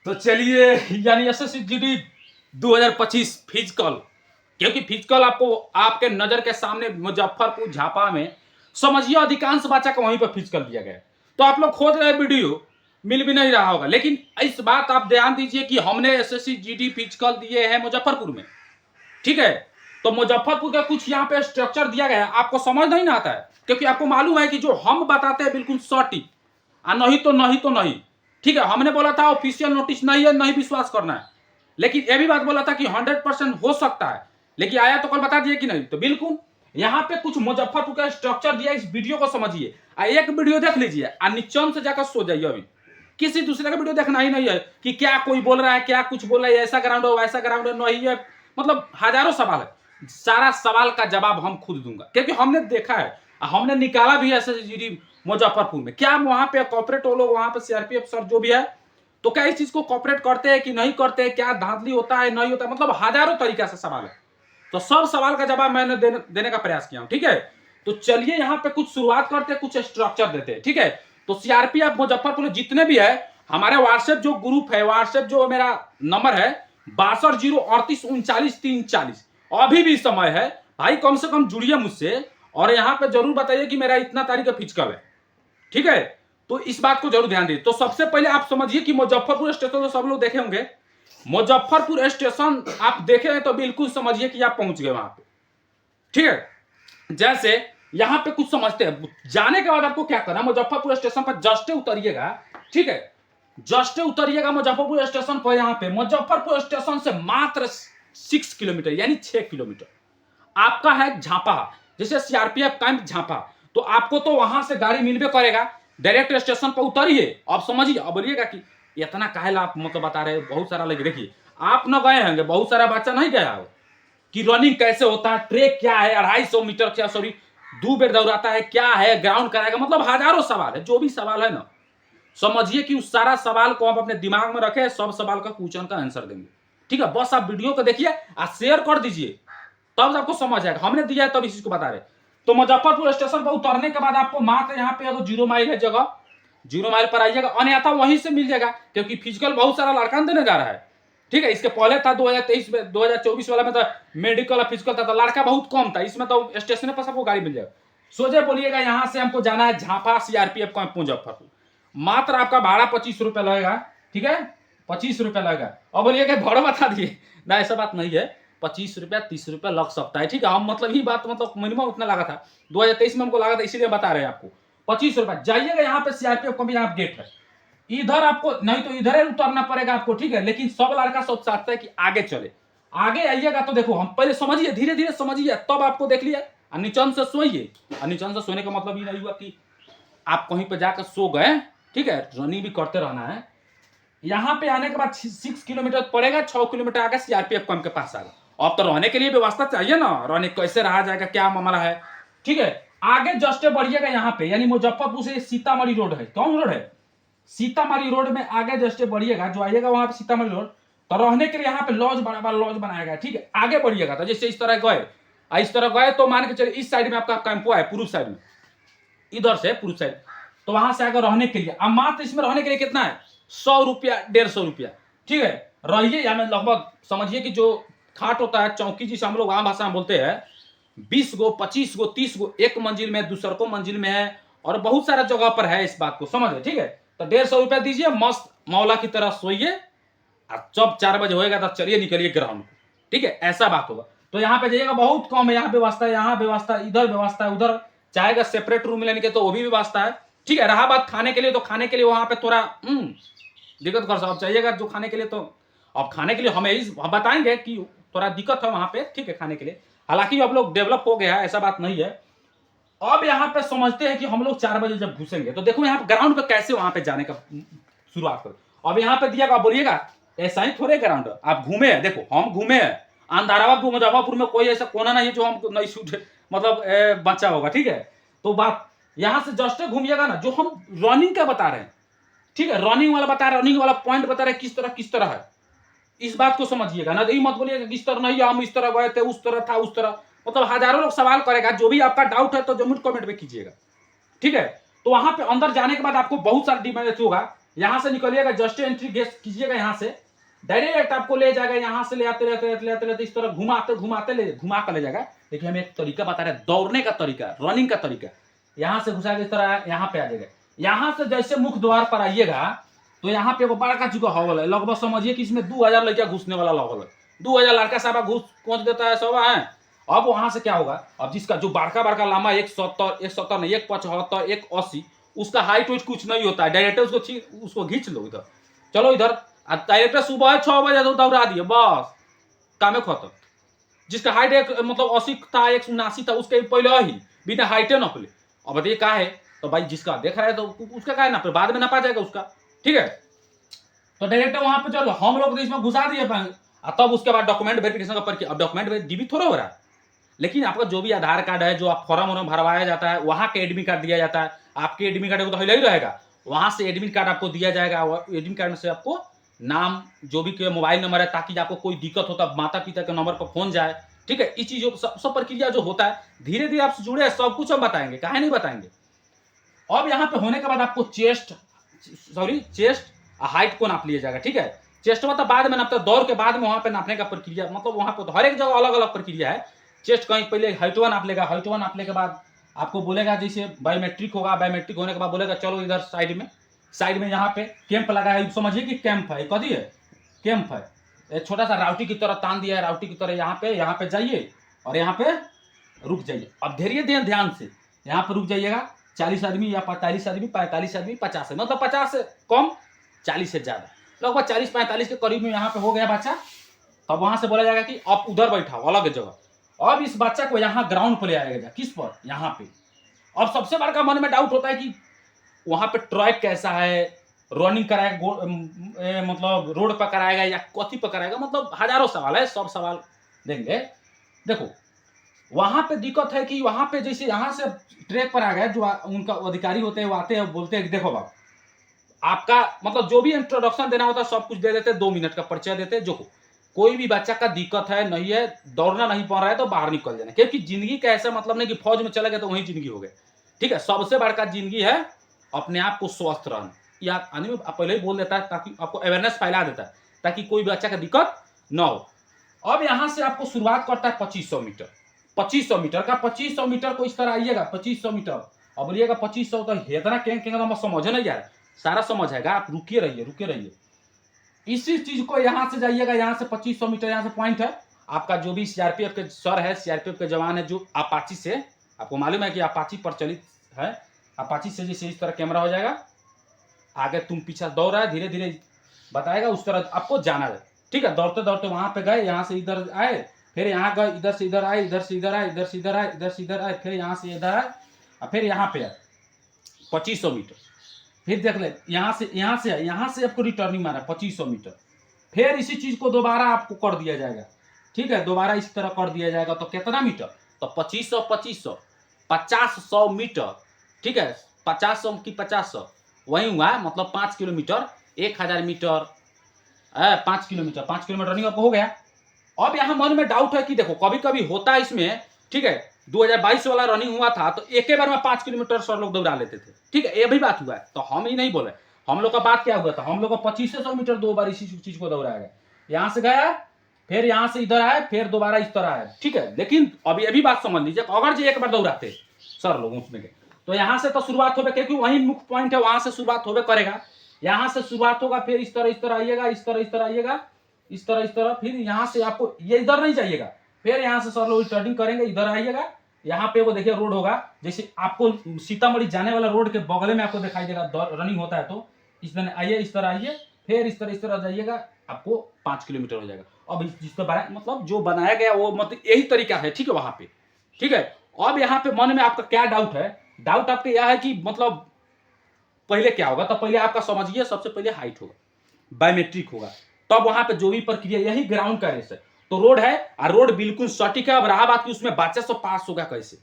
तो चलिए, यानी एसएससीजीडी 2025 फिजिकल, क्योंकि फिजिकल आपको आपके नजर के सामने मुजफ्फरपुर झापा में समझिए अधिकांश बच्चा को वहीं पर फिजिकल दिया गया है। तो आप लोग खोज रहे वीडियो मिल भी नहीं रहा होगा, लेकिन इस बात आप ध्यान दीजिए कि हमने एसएससीजीडी फिजिकल दिए हैं मुजफ्फरपुर में, ठीक है। तो मुजफ्फरपुर का कुछ यहाँ पे स्ट्रक्चर दिया गया है, आपको समझ नहीं ना आता है, क्योंकि आपको मालूम है कि जो हम बताते हैं बिल्कुल सटीक, नहीं तो नहीं तो नहीं, ठीक है। हमने बोला था ऑफिशियल नोटिस नहीं है, नहीं विश्वास करना है, लेकिन यह भी बात बोला था कि 100% हो सकता है, लेकिन आया तो कल बता दिए कि नहीं। तो बिल्कुल यहाँ पे कुछ मुजफ्फरपुर का स्ट्रक्चर दिया, इस वीडियो को समझिए, एक वीडियो देख लीजिए और नीचे से जाकर सो जाइए। अभी किसी दूसरे का वीडियो देखना ही नहीं है कि क्या कोई बोल रहा है, क्या कुछ बोल रहा है, ऐसा ग्राउंड है वैसा ग्राउंड है, नहीं है, मतलब हजारों सवाल है। सारा सवाल का जवाब हम खुद दूंगा, क्योंकि हमने देखा है, हमने निकाला भी एसएससीजीडी मुजफ्फरपुर में। क्या वहां पे कॉर्पोरेट वो लोग, वहां पे सीआरपीएफ सर जो भी है, तो क्या इस चीज को कॉर्पोरेट करते हैं कि नहीं करते हैं, क्या धांधली होता है नहीं होता है, मतलब हजारों तरीका से सवाल है। तो सब सवाल का जवाब मैंने देने का प्रयास किया हूं, ठीक है। तो चलिए यहाँ पे कुछ शुरुआत करते हैं, कुछ स्ट्रक्चर देते हैं, ठीक है। तो सीआरपीएफ मुजफ्फरपुर जितने भी है, हमारे व्हाट्सएप जो ग्रुप है, व्हाट्सएप जो मेरा नंबर है 6208394340, अभी भी समय है भाई, कम से कम जुड़िए मुझसे और यहाँ पे जरूर बताइए कि मेरा इतना तारीख का फिजिकल है, ठीक है। तो इस बात को जरूर ध्यान दीजिए। तो सबसे पहले आप समझिए कि मुजफ्फरपुर स्टेशन तो सब लोग देखे होंगे, मुजफ्फरपुर स्टेशन आप देखे हैं तो बिल्कुल समझिए कि आप पहुंच गए वहां पे, ठीक है। जैसे यहां पे कुछ समझते हैं, जाने के बाद आपको क्या करना, मुजफ्फरपुर स्टेशन पर जस्ट उतरिएगा, ठीक है। जस्ट उतरिएगा मुजफ्फरपुर स्टेशन पर, यहां पे मुजफ्फरपुर स्टेशन से मात्र 6 किलोमीटर यानी 6 किलोमीटर आपका है झापा, जैसे सीआरपीएफ कैंप झापा। तो आपको तो वहां से गाड़ी मिलबे करेगा, डायरेक्ट स्टेशन पर उतरिए। अब समझिए, अब बोलिएगा कि इतना काहे आप मतलब बता रहे, बहुत सारा लगे। देखिए आप न गए होंगे, बहुत सारा बच्चा नहीं गया हो कि रनिंग कैसे होता है, ट्रैक क्या है, 250 मीटर क्या, सॉरी 2 बेर दौड़ाता है, क्या है, ग्राउंड कराएगा, मतलब हजारों सवाल है। जो भी सवाल है ना, समझिए कि उस सारा सवाल को आप अपने दिमाग में रखे, सब सवाल का क्वेश्चन का आंसर देंगे, ठीक है। बस आप वीडियो को देखिए और शेयर कर दीजिए, तब आपको समझ आएगा। हमने दिया है तब इसी को बता रहे। तो मुजफ्फरपुर स्टेशन पर उतरने के बाद आपको मात्र यहाँ पे 0 माइल है जगह, 0 माइल पर आइएगा, अन्यथा वहीं से मिल जाएगा, क्योंकि फिजिकल बहुत सारा लड़का देने जा रहा है, ठीक है। इसके पहले था 2023 में, 2024 वाला में तो मेडिकल और फिजिकल था, तो लड़का बहुत कम था, इसमें तो स्टेशन पर सबको गाड़ी मिल जाएगा। सोचे बोलिएगा यहाँ से हमको जाना है झापा सीआरपीएफ कैंप मुजफ्फरपुर, मात्र आपका भाड़ा 25 रुपये लगेगा, ठीक है, 25 रुपये लगेगा। और बोलिएगा भाड़ा बता दिए ना, ऐसा बात नहीं है, 25 रुपया 30 रुपया लग सकता है, ठीक है। हम मतलब ही बात, मतलब मिनिमम उतना लगा था 2023 में, हमको लगा था, इसीलिए बता रहे हैं आपको 25 रुपया। जाइएगा यहाँ पे सीआरपीएफ को भी, यहाँ गेट है, इधर आपको नहीं तो इधर उतरना पड़ेगा आपको, ठीक है। लेकिन सब लड़का सब चाहता है कि आगे चले, आगे आइएगा तो देखो, हम पहले समझिए, धीरे धीरे समझिए, तब आपको देख लिया। निचन से सोइए, निचन से सोने का मतलब ये नहीं हुआ कि आप कहीं पे जाकर सो गए, ठीक है, रनिंग भी करते रहना है। यहाँ पे आने के बाद 6 किलोमीटर पड़ेगा, 6 किलोमीटर आगे सीआरपीएफ कैंप के पास आएगा। अब तो रहने के लिए व्यवस्था चाहिए ना, रहने कैसे रहा जाएगा, क्या मामला है, ठीक है। आगे जस्ट बढ़िएगा यहाँ पे, यानी मुजफ्फरपुर से सीतामढ़ी रोड है, कौन रोड है, सीतामढ़ी रोड में आगे जस्ट बढ़िएगा, जो आइएगा वहां पे सीतामढ़ी रोड, तो रहने के लिए यहाँ पे लॉज बड़ा लॉज बनाया गया, ठीक है। आगे बढ़िएगा तो जैसे इस तरह गए, इस तरह गए तो मान के चलिए इस साइड में आपका कैंपो है, पूर्व साइड में, इधर से पूर्व साइड, तो वहां से आगे रहने के लिए, अब मात्र इसमें रहने के लिए कितना है, 100 रुपया 150 रुपया, ठीक है। रहिए यहाँ में लगभग समझिए कि जो खाट होता है, चौकी जिसे हम लोग आम भाषा में बोलते हैं, 20 गो 25 गो 30 गो एक मंजिल में, दूसर को मंजिल में है, और बहुत सारा जगह पर है, इस बात को समझ रहे, ठीक है। तो 150 रुपया दीजिए, मस्त मौला की तरह सोइए, और जब 4 बजे होएगा तो चलिए निकलिए ग्राउंड, ठीक है, ऐसा बात होगा। तो यहाँ पे जाइएगा, बहुत कम है, यहाँ व्यवस्था है, यहाँ व्यवस्था, इधर व्यवस्था है, उधर चाहेगा सेपरेट रूम लेने के तो वो भी व्यवस्था है, ठीक है। रहा बात खाने के लिए, तो खाने के लिए वहां पे थोड़ा दिक्कत कर सकते, चाहिएगा जो खाने के लिए, तो अब खाने के लिए हमें बताएंगे कि थोड़ा दिक्कत है वहां पे, ठीक है, खाने के लिए। हालांकि अब लोग डेवलप हो गया है, ऐसा बात नहीं है। अब यहाँ पे समझते हैं कि हम लोग 4 बजे जब घुसेंगे तो देखो यहाँ ग्राउंड पे कैसे वहां पे जाने का शुरुआत करो। अब यहाँ पे दिया, आप बोलिएगा ऐसा ही थोड़े ग्राउंड, आप घूमे हैं, देखो हम घूमे हैं, अंधाराबाद मुजफ्फरपुर में कोई ऐसा कोना नहीं है जो हम नहीं शूट मतलब बचा होगा, ठीक है। तो बात यहाँ से जस्ट घूमिएगा ना, जो हम रनिंग का बता रहे हैं, ठीक है, रनिंग वाला बता रहे, रनिंग वाला पॉइंट बता रहे किस तरह है, इस बात को समझिएगा ना। यही मत बोलिएगा कि इस तरह नहीं, हम इस तरह गए थे, उस तरह था, उस तरह, मतलब हजारों लोग सवाल करेगा। जो भी आपका डाउट है तो जरूर कमेंट में कीजिएगा, ठीक है। तो वहां पे अंदर जाने के बाद आपको बहुत सारा डिवाइस होगा, यहाँ से निकलिएगा, जस्ट एंट्री गेट कीजिएगा, यहाँ से डायरेक्ट आपको ले जाएगा, यहाँ से ले आते रहते इस तरह घुमाते घुमा कर ले जाएगा। देखिए हमें एक तरीका बता रहे हैं, दौड़ने का तरीका, रनिंग का तरीका। यहाँ से घुसा के इस तरह यहाँ पे आ जाएगा। यहाँ से जैसे मुख्य द्वार पर आइएगा तो यहाँ पे बड़ा का चुका हॉल है, लगभग समझिए कि इसमें 2000 लड़कियां घुसने वाला हॉल है। 2000 लड़का साहब घुस पहुंच देता है सब है। अब वहां से क्या होगा, अब जिसका जो बड़का लंबा 170 नहीं 175 180, उसका हाइट वेट कुछ नहीं होता है, डायरेक्टर उसको खींच लो इधर, चलो इधर। डायरेक्टर सुबह 6 बजे तो दौड़ा दिए, बस काम खत्म। जिसका हाइट एक मतलब 80 था 179 था, उसके पहले ही बिना हाइटे नपले। अब बताइए क्या है, तो भाई जिसका देख रहा है तो उसका क्या है ना, बाद में नपा जाएगा उसका, ठीक है। तो डायरेक्टर वहां पे चलो हम लोग इसमें घुसा दिए, तब उसके बाद डॉक्यूमेंट वेरिफिकेशन का प्रक्रिया। अब डॉक्यूमेंट डीबी थोड़ा हो रहा है, लेकिन आपका जो भी आधार कार्ड है, जो आप फॉर्म वॉर्म भरवाया जाता है, वहां के एडमिट कार्ड दिया जाता है। आपके एडमिट कार्ड तो ही रहेगा, वहां से एडमिट कार्ड आपको दिया जाएगा। एडमिट कार्ड से आपको नाम, जो भी मोबाइल नंबर है, ताकि आपको कोई दिक्कत होता माता पिता के नंबर पर फोन जाए, ठीक है। इस चीजों सब प्रक्रिया जो होता है, धीरे धीरे आपसे जुड़े, सब कुछ हम बताएंगे, काहे नहीं बताएंगे। अब यहाँ पे होने के बाद आपको चेस्ट हाइट को नाप लिया जाएगा, ठीक है। चेस्ट मतलब बाद में नापता, दौड़ के बाद में वहां पे नापने का प्रक्रिया, मतलब वहां पे हर एक जगह अलग अलग प्रक्रिया है। चेस्ट कहीं पहले हाइटवा नाप लेगा, हाइटवा नापने के बाद आपको बोलेगा, जैसे बायोमेट्रिक होगा, बायोमेट्रिक होने के बाद बोलेगा चलो इधर साइड में यहाँ पे कैंप लगा है, समझिए कि कैंप है, कदी है कैंप है, एक छोटा सा राउटी की तरह तान दिया है, राउटी की तरह यहाँ पे जाइए और यहाँ पे रुक जाइए। अब धीरे ध्यान से यहाँ पे रुक जाइएगा। 40 आदमी या 45 आदमी 45 आदमी 50 है, मतलब 50 से कम 40 से ज्यादा, लगभग 40-45 के करीब में यहाँ पे हो गया बच्चा। तब वहां से बोला जाएगा कि आप उधर बैठाओ अलग जगह। अब इस बच्चा को यहाँ ग्राउंड पर ले आएगा जा, किस पर, यहाँ पे। अब सबसे बड़ा मन में डाउट होता है कि वहां पे ट्रैक कैसा है, रनिंग कराएगा मतलब रोड पर कराएगा या कथी पर कराएगा, मतलब हजारों सवाल है, सब सवाल देंगे। देखो वहां पे दिक्कत है कि वहां पे जैसे यहाँ से ट्रैक पर आ गए, जो उनका अधिकारी होते हैं वो आते हैं, बोलते हैं देखो बाबू आपका मतलब जो भी इंट्रोडक्शन देना होता है सब कुछ दे देते, 2 मिनट का परिचय देते। जो कोई भी बच्चा का दिक्कत है, नहीं है, दौड़ना नहीं पा रहा है तो बाहर निकल जाना, क्योंकि जिंदगी का ऐसा मतलब नहीं कि फौज में चला गया तो वही जिंदगी हो गई, ठीक है। सबसे बड़का जिंदगी है अपने आप को स्वस्थ रहना। या आदमी पहले ही बोल देता है ताकि आपको अवेयरनेस फैला देता है, ताकि कोई बच्चा का दिक्कत ना हो। अब यहाँ से आपको शुरुआत करता है 2500 मीटर। 2500 मीटर का 2500 मीटर को इस तरह आइएगा 2500 मीटर। अब बोलिएगा 2500 तो इतना क्या समझ नहीं जा रहा है, सारा समझ आएगा, आप रुके रहिए। इसी चीज को यहाँ से जाइएगा, यहाँ से 2500 मीटर यहाँ से पॉइंट है आपका। जो भी सीआरपीएफ के सर है, सीआरपीएफ के जवान है, जो अपाची से, आपको मालूम है कि अपाची प्रचलित है, अपाची से जैसे इस तरह कैमरा हो जाएगा, आगे तुम पीछे दौड़ रहा है, धीरे धीरे बताएगा, उस तरह आपको जाना है, ठीक है। दौड़ते दौड़ते वहां पे गए, यहाँ से इधर आए, फिर यहाँ गए, इधर से इधर आए, इधर से इधर आए, इधर से इधर आए, इधर से इधर आए, फिर यहाँ से इधर आए और फिर यहाँ पे आए 2500 मीटर। फिर देख ले यहाँ से आपको रिटर्निंग मारा 2500 मीटर। फिर इसी चीज को दोबारा आपको कर दिया जाएगा, ठीक है, दोबारा इस तरह कर दिया जाएगा। तो कितना मीटर, तो 2500 50 मीटर, ठीक है। 50 की 50 वही हुआ, मतलब 5 kilometre, 1000 metre 5 kilometre, 5 kilometre running आपको हो गया। अब यहाँ मन में डाउट है कि देखो कभी कभी होता है इसमें, ठीक है, 2022 वाला रनिंग हुआ था तो एक ही बार में 5 किलोमीटर सर लोग दौड़ा लेते थे, ठीक है, ये भी बात हुआ है। तो हम ही नहीं बोले, हम लोग का बात क्या हुआ था, हम लोग को 2500 मीटर 2 बार इसी चीज को दौड़ाया गया। यहाँ से गया, फिर यहाँ से इधर आए, फिर दोबारा इस तरह आए, ठीक है। लेकिन अभी अभी बात समझ लीजिए, अगर जो एक बार दौड़ाते सर लोग उसमें गए तो यहाँ से तो शुरुआत हो, क्योंकि वही मुख्य पॉइंट है, वहां से शुरुआत होवे करेगा। यहाँ से शुरुआत होगा, फिर इस तरह आइएगा, इस तरह आइएगा, इस तरह, फिर यहाँ से आपको ये इधर नहीं जाइएगा, फिर यहाँ से सर लोग रिटर्निंग करेंगे, इधर आइएगा। यहाँ पे वो देखिए रोड होगा, जैसे आपको सीतामढ़ी जाने वाला रोड के बगल में आपको दिखाई देगा रनिंग होता है, तो इस तरह आइए, इस तरह आइए, फिर इस तरह जाइएगा, आपको 5 किलोमीटर हो जाएगा। अब जिसको मतलब जो बनाया गया वो मतलब यही तरीका है, ठीक है, वहां पे, ठीक है। अब यहाँ पे मन में आपका क्या डाउट है, डाउट आपका यह है कि मतलब पहले क्या होगा, तो पहले आपका समझिए, सबसे पहले हाइट होगा, बायोमेट्रिक होगा, तब वहां पे जो भी प्रक्रिया, यही ग्राउंड का रेस है। तो रोड है और रोड बिल्कुल सटीक है। अब रहा बात कि उसमें बच्चा सब पास होगा कैसे,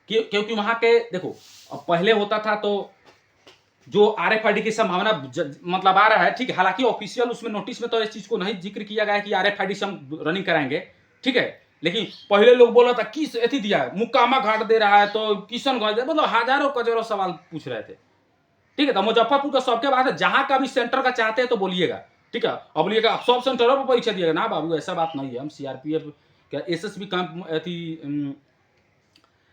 क्योंकि वहां के देखो अब पहले होता था तो जो RFID की संभावना मतलब आ रहा है, ठीक है, हालांकि ऑफिशियल उसमें नोटिस में तो इस चीज को नहीं जिक्र किया गया है कि RFID से हम रनिंग कराएंगे, ठीक है। लेकिन पहले लोग बोला था किस दिया मुकामा घाट दे रहा है तो किशनगंज, मतलब हजारों करोड़ों सवाल पूछ रहे थे। ठीक है, तो मुजफ्फरपुर का सबके बात है, जहां का भी सेंटर का चाहते हैं तो बोलिएगा, ठीक है। अब बोलिएगा आप सब सेंटरों पर परीक्षा दिएगा ना बाबू, ऐसा बात नहीं है। हम सीआरपीएफ क्या एसएसबी कैंप अथी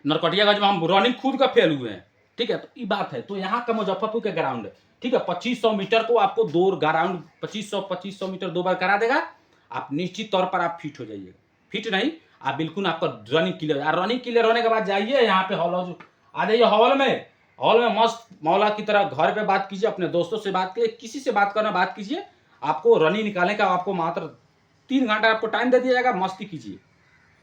नरकटियागंज में हम रनिंग खुद का फेल हुए हैं, ठीक है। तो ये बात है, तो यहाँ का मुजफ्फरपुर का ग्राउंड है, ठीक है। 2500 मीटर को आपको दो ग्राउंड 2500 मीटर 2 बार करा देगा, आप निश्चित तौर पर आप फिट हो जाइएगा। फिट नहीं, आप बिल्कुल आपका रनिंग क्लियर, और रनिंग क्लियर होने के बाद जाइए यहाँ पे हॉल, आ जाइए हॉल में मस्त मौला की तरह घर पे बात कीजिए, अपने दोस्तों से बात कीजिए, किसी से बात करना बात कीजिए। आपको रनिंग निकालने का आपको मात्र 3 घंटा आपको टाइम दे दिया जाएगा, मस्ती कीजिए,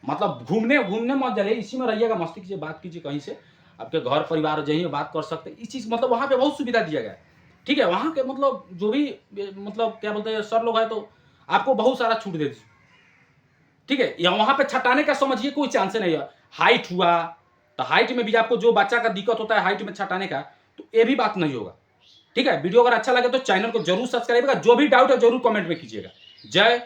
मतलब घूमने घूमने मत जाइए, इसी में रहिएगा, मस्ती कीजिए, बात कीजिए, कहीं से आपके घर परिवार जाइए बात कर सकते हैं। इस चीज़ मतलब वहाँ पे बहुत सुविधा दिया गया है, ठीक है। वहाँ के मतलब जो भी मतलब क्या बोलते हैं सर लोग हैं, तो आपको बहुत सारा छूट दे दीजिए, ठीक है। या वहाँ पे छटाने का समझिए कोई चांस नहीं है। हाइट हुआ तो हाइट में भी आपको जो बच्चा का दिक्कत होता है हाइट में छटाने का, तो ये भी बात नहीं होगा, ठीक है। वीडियो अगर अच्छा लगे तो चैनल को जरूर सब्सक्राइब करेगा, जो भी डाउट है जरूर कमेंट में कीजिएगा। जय